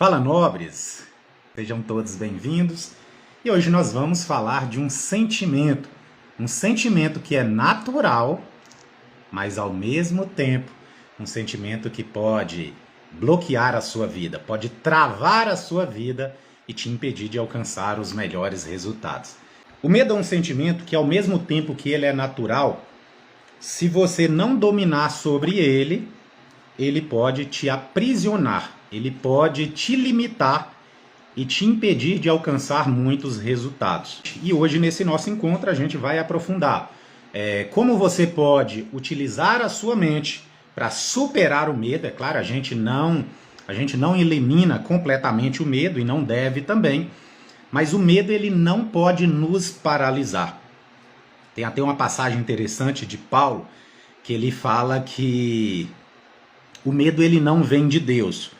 Fala, nobres! Sejam todos bem-vindos. E hoje nós vamos falar de um sentimento que é natural, mas ao mesmo tempo um sentimento que pode bloquear a sua vida, pode travar a sua vida e te impedir de alcançar os melhores resultados. O medo é um sentimento que, ao mesmo tempo que ele é natural, se você não dominar sobre ele, ele pode te aprisionar, ele pode te limitar e te impedir de alcançar muitos resultados. E hoje, nesse nosso encontro, a gente vai aprofundar como você pode utilizar a sua mente para superar o medo. É claro, a gente não elimina completamente o medo e não deve também, mas o medo ele não pode nos paralisar. Tem até uma passagem interessante de Paulo que ele fala que o medo ele não vem de Deus.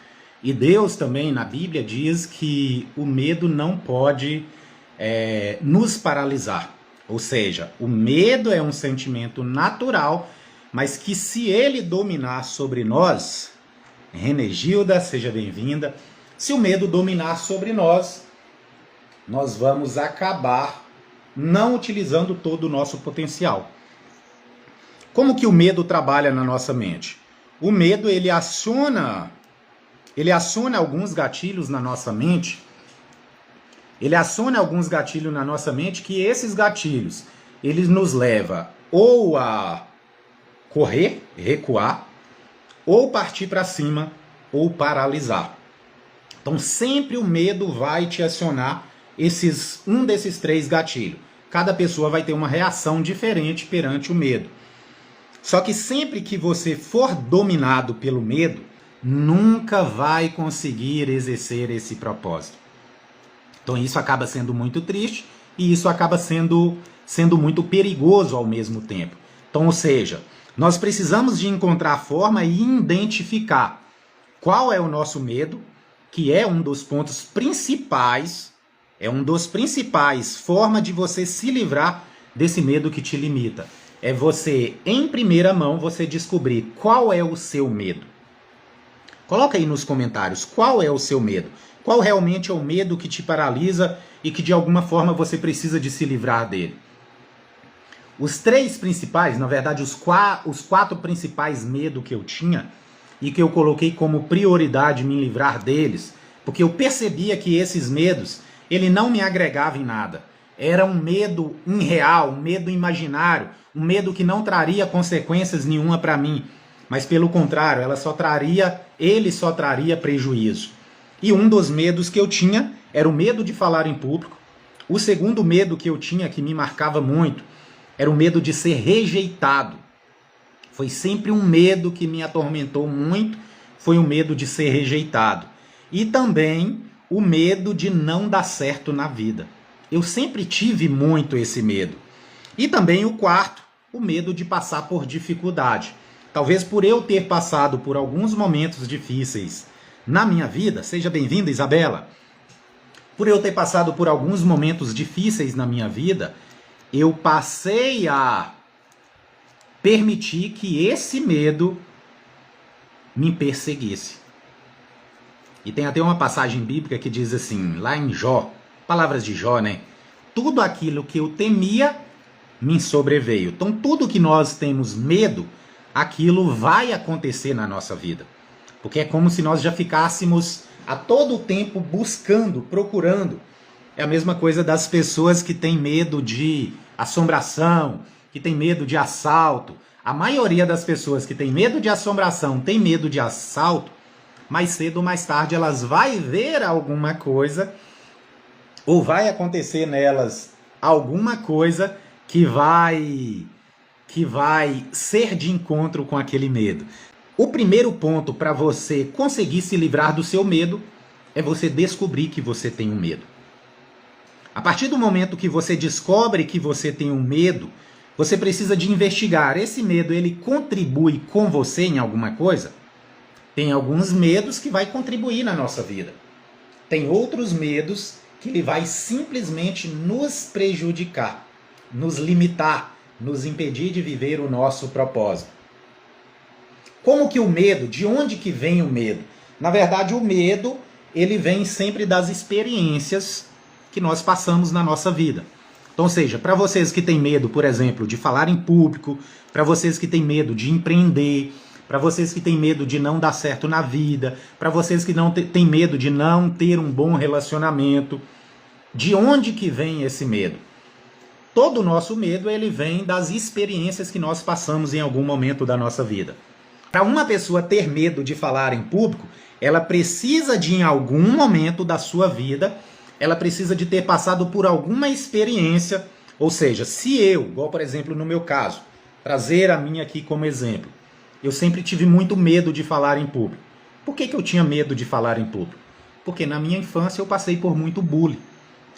E Deus também na Bíblia diz que o medo não pode nos paralisar. Ou seja, o medo é um sentimento natural, mas que se ele dominar sobre nós, Renegilda, seja bem-vinda, se o medo dominar sobre nós, nós vamos acabar não utilizando todo o nosso potencial. Como que o medo trabalha na nossa mente? O medo ele aciona alguns gatilhos na nossa mente. Ele aciona alguns gatilhos na nossa mente que esses gatilhos, eles nos levam ou a correr, recuar, ou partir para cima, ou paralisar. Então sempre o medo vai te acionar um desses três gatilhos. Cada pessoa vai ter uma reação diferente perante o medo. Só que sempre que você for dominado pelo medo, nunca vai conseguir exercer esse propósito. Então isso acaba sendo muito triste e isso acaba sendo muito perigoso ao mesmo tempo. Então, ou seja, nós precisamos de encontrar a forma e identificar qual é o nosso medo, que é um dos pontos principais, forma de você se livrar desse medo que te limita. É você, em primeira mão, você descobrir qual é o seu medo. Coloca aí nos comentários qual é o seu medo. Qual realmente é o medo que te paralisa e que de alguma forma você precisa de se livrar dele. Os três principais, na verdade os quatro principais medos que eu tinha e que eu coloquei como prioridade me livrar deles, porque eu percebia que esses medos, ele não me agregava em nada. Era um medo irreal, um medo imaginário, um medo que não traria consequências nenhuma para mim, mas pelo contrário, ele só traria prejuízo. E um dos medos que eu tinha era o medo de falar em público. O segundo medo que eu tinha, que me marcava muito, era o medo de ser rejeitado. Foi sempre um medo que me atormentou muito, foi o medo de ser rejeitado. E também o medo de não dar certo na vida. Eu sempre tive muito esse medo. E também o quarto, o medo de passar por dificuldade. Talvez por eu ter passado por alguns momentos difíceis na minha vida, seja bem-vinda, Isabela. Por eu ter passado por alguns momentos difíceis na minha vida, eu passei a permitir que esse medo me perseguisse. E tem até uma passagem bíblica que diz assim, lá em Jó, palavras de Jó, né? Tudo aquilo que eu temia me sobreveio. Então tudo que nós temos medo, aquilo vai acontecer na nossa vida. Porque é como se nós já ficássemos a todo tempo buscando, procurando. É a mesma coisa das pessoas que têm medo de assombração, que têm medo de assalto. A maioria das pessoas que têm medo de assombração, tem medo de assalto, mais cedo ou mais tarde elas vão ver alguma coisa, ou vai acontecer nelas alguma coisa que vai ser de encontro com aquele medo. O primeiro ponto para você conseguir se livrar do seu medo é você descobrir que você tem um medo. A partir do momento que você descobre que você tem um medo, você precisa de investigar. Esse medo, ele contribui com você em alguma coisa? Tem alguns medos que vai contribuir na nossa vida. Tem outros medos que ele vai simplesmente nos prejudicar, nos limitar, nos impedir de viver o nosso propósito. Como que o medo, de onde que vem o medo? Na verdade, o medo ele vem sempre das experiências que nós passamos na nossa vida. Então, ou seja, para vocês que têm medo, por exemplo, de falar em público, para vocês que têm medo de empreender, para vocês que têm medo de não dar certo na vida, para vocês que não têm medo de não ter um bom relacionamento, de onde que vem esse medo? Todo o nosso medo, ele vem das experiências que nós passamos em algum momento da nossa vida. Para uma pessoa ter medo de falar em público, ela precisa de, em algum momento da sua vida, ela precisa de ter passado por alguma experiência. Ou seja, se eu, igual por exemplo no meu caso, trazer a minha aqui como exemplo, eu sempre tive muito medo de falar em público. Por que eu tinha medo de falar em público? Porque na minha infância eu passei por muito bullying.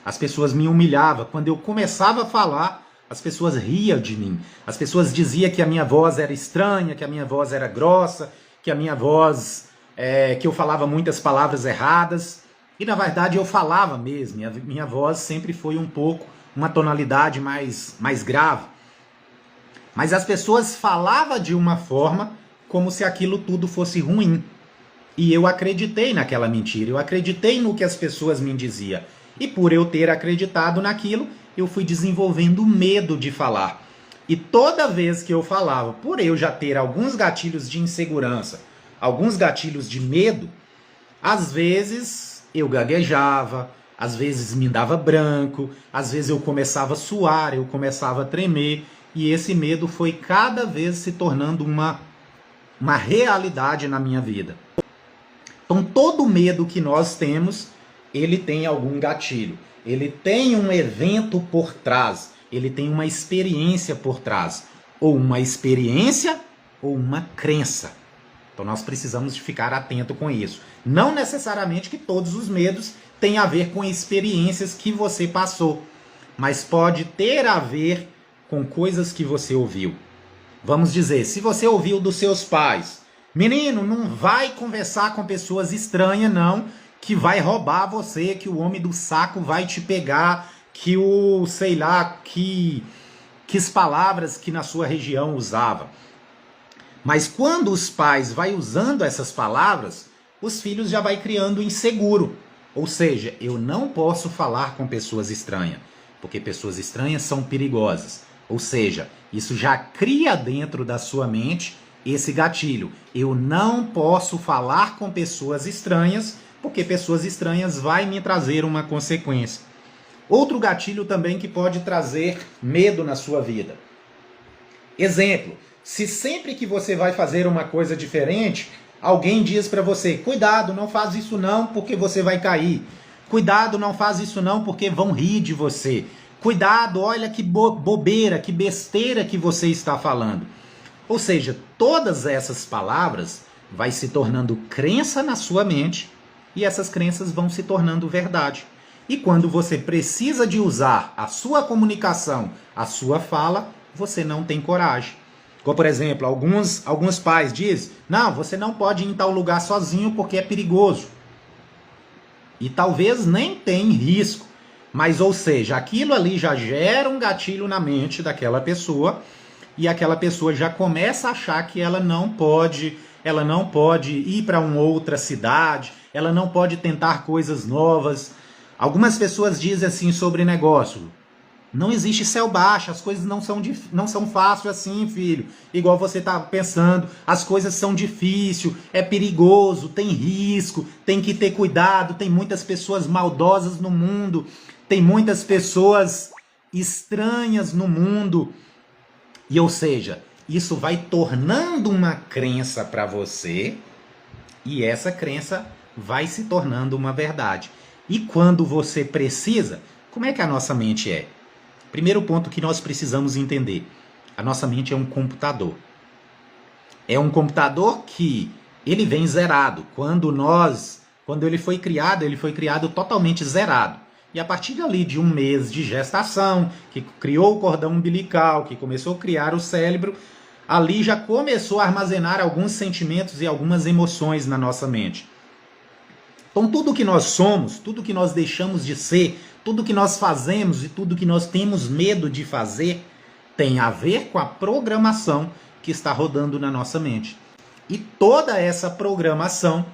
As pessoas me humilhavam. Quando eu começava a falar, as pessoas riam de mim. As pessoas diziam que a minha voz era estranha, que a minha voz era grossa, que a minha voz, que eu falava muitas palavras erradas. E na verdade eu falava mesmo. Minha voz sempre foi um pouco, uma tonalidade mais grave. Mas as pessoas falavam de uma forma como se aquilo tudo fosse ruim. E eu acreditei naquela mentira. Eu acreditei no que as pessoas me diziam. E por eu ter acreditado naquilo, eu fui desenvolvendo medo de falar. E toda vez que eu falava, por eu já ter alguns gatilhos de insegurança, alguns gatilhos de medo, às vezes eu gaguejava, às vezes me dava branco, às vezes eu começava a suar, eu começava a tremer, e esse medo foi cada vez se tornando uma realidade na minha vida. Então todo medo que nós temos, ele tem algum gatilho, ele tem um evento por trás, ele tem uma experiência por trás, ou uma experiência ou uma crença. Então nós precisamos de ficar atento com isso. Não necessariamente que todos os medos têm a ver com experiências que você passou, mas pode ter a ver com coisas que você ouviu. Vamos dizer, se você ouviu dos seus pais, menino, não vai conversar com pessoas estranhas não, que vai roubar você, que o homem do saco vai te pegar, que o, sei lá, que as palavras que na sua região usava. Mas quando os pais vai usando essas palavras, os filhos já vai criando inseguro. Ou seja, eu não posso falar com pessoas estranhas, porque pessoas estranhas são perigosas. Ou seja, isso já cria dentro da sua mente esse gatilho. Eu não posso falar com pessoas estranhas, porque pessoas estranhas vai me trazer uma consequência. Outro gatilho também que pode trazer medo na sua vida. Exemplo, se sempre que você vai fazer uma coisa diferente, alguém diz para você, cuidado, não faz isso não, porque você vai cair. Cuidado, não faz isso não, porque vão rir de você. Cuidado, olha que bobeira, que besteira que você está falando. Ou seja, todas essas palavras vai se tornando crença na sua mente, e essas crenças vão se tornando verdade. E quando você precisa de usar a sua comunicação, a sua fala, você não tem coragem. Como, por exemplo, alguns pais dizem, não, você não pode ir em tal lugar sozinho porque é perigoso. E talvez nem tem risco. Mas, ou seja, aquilo ali já gera um gatilho na mente daquela pessoa, e aquela pessoa já começa a achar que ela não pode ir para uma outra cidade, ela não pode tentar coisas novas. Algumas pessoas dizem assim sobre negócio, não existe céu baixo, as coisas não são fáceis assim, filho. Igual você está pensando, as coisas são difíceis, é perigoso, tem risco, tem que ter cuidado, tem muitas pessoas maldosas no mundo, tem muitas pessoas estranhas no mundo. E ou seja, isso vai tornando uma crença para você, e essa crença vai se tornando uma verdade. E quando você precisa, como é que a nossa mente é? Primeiro ponto que nós precisamos entender, a nossa mente é um computador. É um computador que ele vem zerado. Quando ele foi criado totalmente zerado. E a partir dali de um mês de gestação, que criou o cordão umbilical, que começou a criar o cérebro, ali já começou a armazenar alguns sentimentos e algumas emoções na nossa mente. Então tudo que nós somos, tudo que nós deixamos de ser, tudo que nós fazemos e tudo que nós temos medo de fazer, tem a ver com a programação que está rodando na nossa mente. E toda essa programação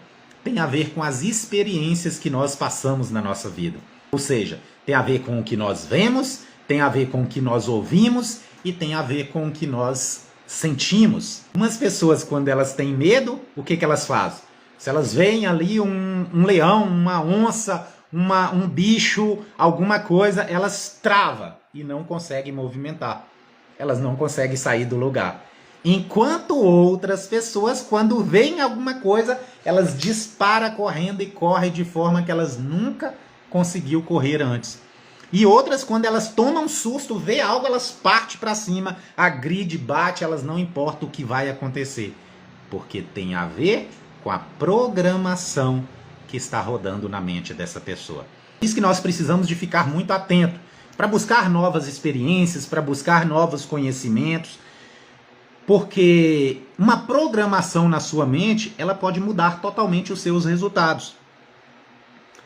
tem a ver com as experiências que nós passamos na nossa vida. Ou seja, tem a ver com o que nós vemos, tem a ver com o que nós ouvimos e tem a ver com o que nós sentimos. Umas pessoas, quando elas têm medo, o que elas fazem? Se elas veem ali um leão, uma onça, um bicho, alguma coisa, elas travam e não conseguem movimentar. Elas não conseguem sair do lugar. Enquanto outras pessoas, quando veem alguma coisa, elas disparam correndo e correm de forma que elas nunca conseguiu correr antes. E outras, quando elas tomam um susto, vê algo, elas partem para cima, agride, bate, elas não importa o que vai acontecer. Porque tem a ver com a programação que está rodando na mente dessa pessoa. Por isso que nós precisamos de ficar muito atento para buscar novas experiências, para buscar novos conhecimentos, porque uma programação na sua mente, ela pode mudar totalmente os seus resultados.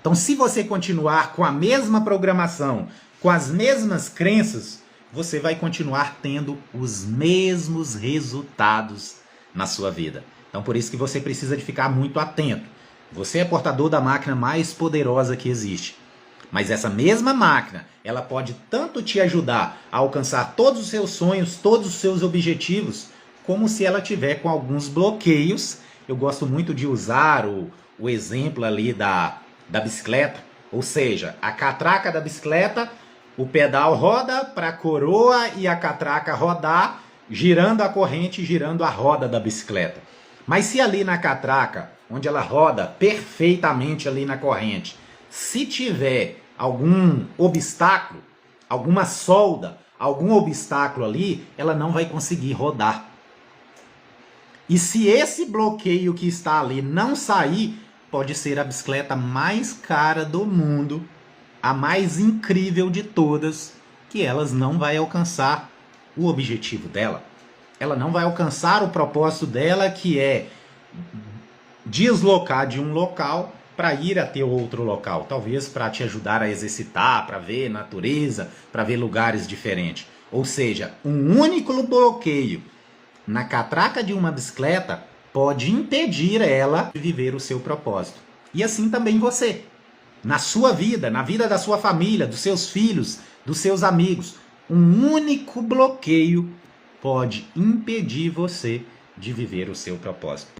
Então, se você continuar com a mesma programação, com as mesmas crenças, você vai continuar tendo os mesmos resultados na sua vida. Então, por isso que você precisa de ficar muito atento. Você é portador da máquina mais poderosa que existe. Mas essa mesma máquina, ela pode tanto te ajudar a alcançar todos os seus sonhos, todos os seus objetivos, como se ela tiver com alguns bloqueios. Eu gosto muito de usar o exemplo ali da bicicleta, ou seja, a catraca da bicicleta, o pedal roda para a coroa e a catraca rodar, girando a corrente, girando a roda da bicicleta. Mas se ali na catraca, onde ela roda perfeitamente ali na corrente, se tiver algum obstáculo, alguma solda, algum obstáculo ali, ela não vai conseguir rodar. E se esse bloqueio que está ali não sair, pode ser a bicicleta mais cara do mundo, a mais incrível de todas, que elas não vai alcançar o objetivo dela. Ela não vai alcançar o propósito dela, que é deslocar de um local para ir até outro local. Talvez para te ajudar a exercitar, para ver natureza, para ver lugares diferentes. Ou seja, um único bloqueio na catraca de uma bicicleta pode impedir ela de viver o seu propósito. E assim também você. Na sua vida, na vida da sua família, dos seus filhos, dos seus amigos. Um único bloqueio pode impedir você de viver o seu propósito.